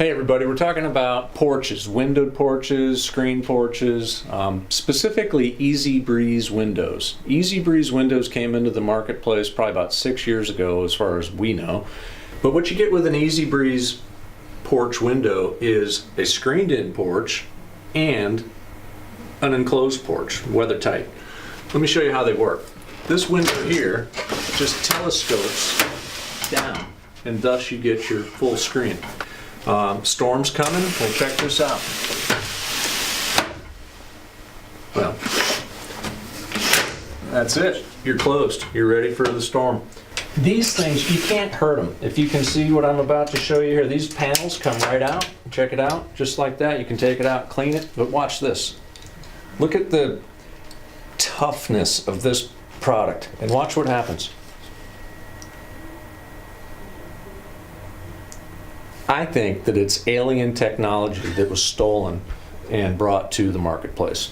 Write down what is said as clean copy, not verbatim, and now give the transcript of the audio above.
Hey everybody, we're talking about porches, windowed porches, screen porches, specifically Eze Breeze windows. Eze Breeze windows came into the marketplace probably about 6 years ago as far as we know. But what you get with an Eze Breeze porch window is a screened in porch and an enclosed porch, weather tight. Let me show you how they work. This window here just telescopes down, and thus you get your full screen. Storm's coming, well check this out. Well, that's it. You're closed. You're ready for the storm. These things, you can't hurt them. If you can see what I'm about to show you here, these panels come right out. Check it out, just like that. You can take it out, clean it, but watch this. Look at the toughness of this product and watch what happens. I think that it's alien technology that was stolen and brought to the marketplace.